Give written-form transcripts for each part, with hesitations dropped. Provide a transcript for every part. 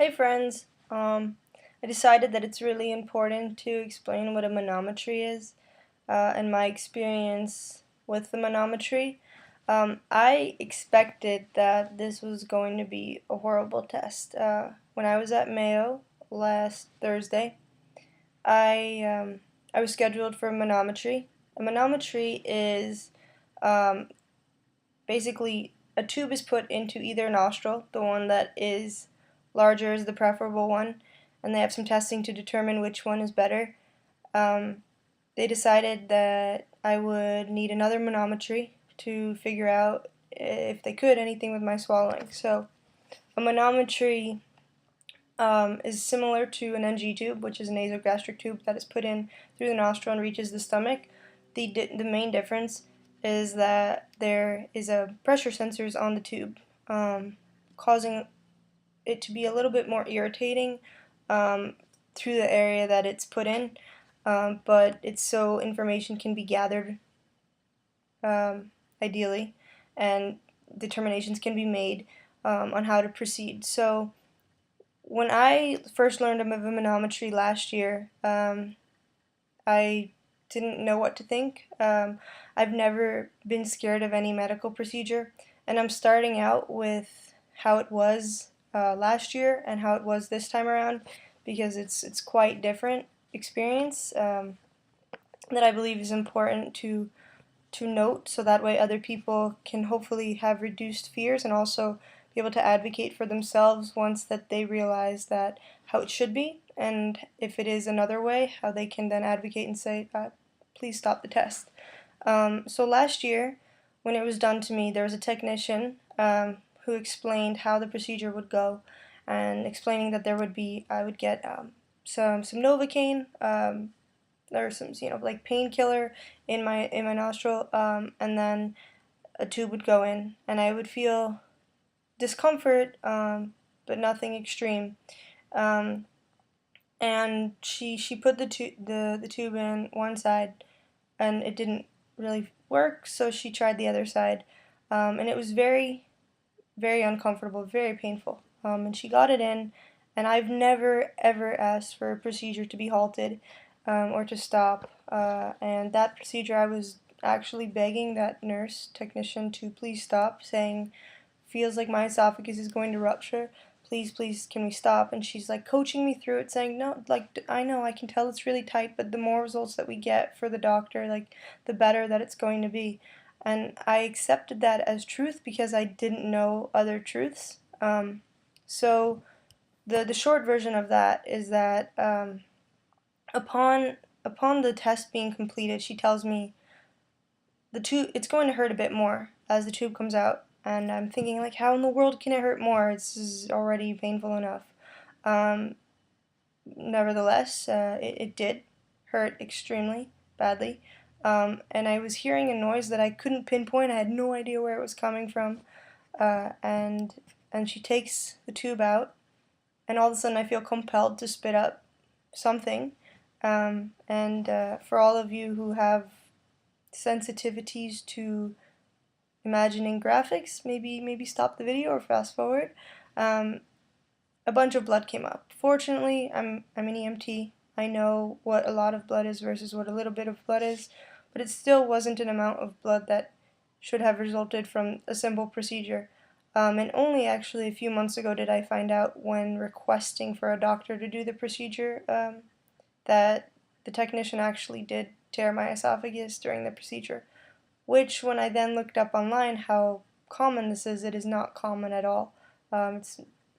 Hey friends, I decided that it's really important to explain what a manometry is and my experience with the manometry. I expected that this was going to be a horrible test. When I was at Mayo last Thursday, I um, I was scheduled for a manometry. A manometry is um, basically a tube is put into either nostril, the one that is larger is the preferable one, and they have some testing to determine which one is better. Um, they decided that I would need another manometry to figure out if they could anything with my swallowing. So a manometry is similar to an NG tube, which is a nasogastric tube that is put in through the nostril and reaches the stomach. The main difference is that there is a pressure sensors on the tube, causing it to be a little bit more irritating through the area that it's put in, but it's so information can be gathered ideally, and determinations can be made on how to proceed. So when I first learned of manometry last year, I didn't know what to think. I've never been scared of any medical procedure, and I'm starting out with how it was last year and how it was this time around because it's quite different experience that I believe is important to note so that way other people can hopefully have reduced fears and also be able to advocate for themselves once that they realize that how it should be, and if it is another way, how they can then advocate and say, please stop the test. So last year, when it was done to me, there was a technician who explained how the procedure would go, and explaining that I would get some Novocaine, or some like painkiller in my nostril, and then a tube would go in, and I would feel discomfort, but nothing extreme. Um, and she put the tube in one side, and it didn't really work, so she tried the other side, and it was very very uncomfortable, very painful. And she got it in, and I've never ever asked for a procedure to be halted or to stop. And that procedure, I was actually begging that nurse technician to please stop, saying, "Feels like my esophagus is going to rupture. Please, please, can we stop?" And she's like coaching me through it, saying, "No, like I know, I can tell it's really tight, but the more results that we get for the doctor, like the better that it's going to be." And I accepted that as truth because I didn't know other truths. So the short version of that is that upon upon the test being completed, she tells me the tube it's going to hurt a bit more as the tube comes out, and I'm thinking like, how in the world can it hurt more? It's already painful enough. Um, Nevertheless, it did hurt extremely badly. And I was hearing a noise that I couldn't pinpoint. I had no idea where it was coming from. And she takes the tube out, and all of a sudden I feel compelled to spit up something. And for all of you who have sensitivities to imagining graphics, maybe stop the video or fast forward. Um, a bunch of blood came up. Fortunately, I'm an EMT. I know what a lot of blood is versus what a little bit of blood is, but it still wasn't an amount of blood that should have resulted from a simple procedure. And only actually a few months ago did I find out, when requesting for a doctor to do the procedure, that the technician actually did tear my esophagus during the procedure, which when I then looked up online how common this is, it is not common at all.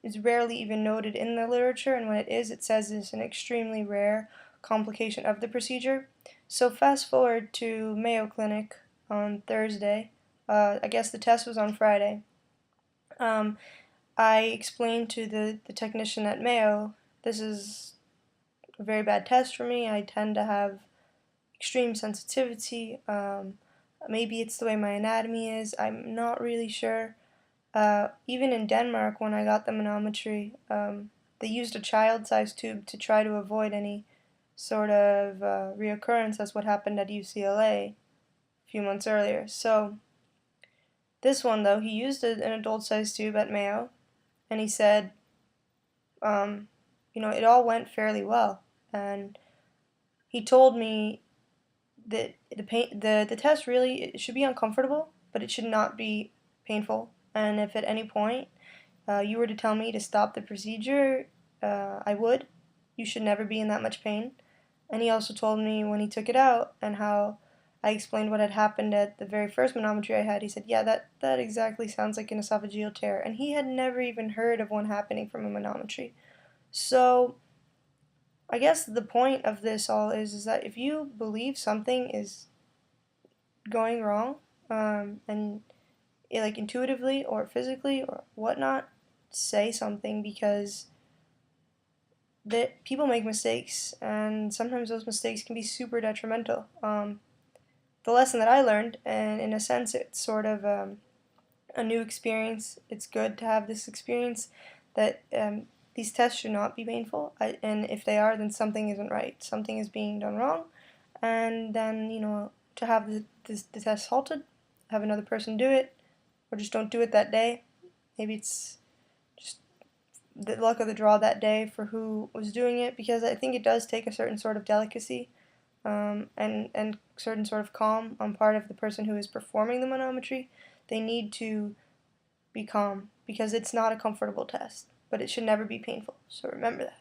It's rarely even noted in the literature, and when it is, it says it's an extremely rare complication of the procedure. So fast forward to Mayo Clinic on Thursday. I guess the test was on Friday. Um, I explained to the technician at Mayo, this is a very bad test for me. I tend to have extreme sensitivity. Maybe it's the way my anatomy is. I'm not really sure. Even in Denmark, when I got the manometry, they used a child-sized tube to try to avoid any sort of reoccurrence as what happened at UCLA a few months earlier. So this one, though, he used an adult-sized tube at Mayo, and he said um, it all went fairly well. And he told me that the test really, it should be uncomfortable, but it should not be painful. And if at any point you were to tell me to stop the procedure, I would. You should never be in that much pain. And he also told me when he took it out and how I explained what had happened at the very first manometry I had. He said, "Yeah, that exactly sounds like an esophageal tear," and he had never even heard of one happening from a manometry. So I guess the point of this all is that if you believe something is going wrong, and like intuitively or physically or whatnot, say something, because that people make mistakes, and sometimes those mistakes can be super detrimental. The lesson that I learned, and in a sense, it's sort of a new experience. It's good to have this experience that these tests should not be painful, and if they are, then something isn't right. Something is being done wrong, and then to have the test halted, have another person do it, or just don't do it that day. Maybe it's just the luck of the draw that day for who was doing it, because I think it does take a certain sort of delicacy, and certain sort of calm on part of the person who is performing the manometry. They need to be calm because it's not a comfortable test, but it should never be painful. So remember that.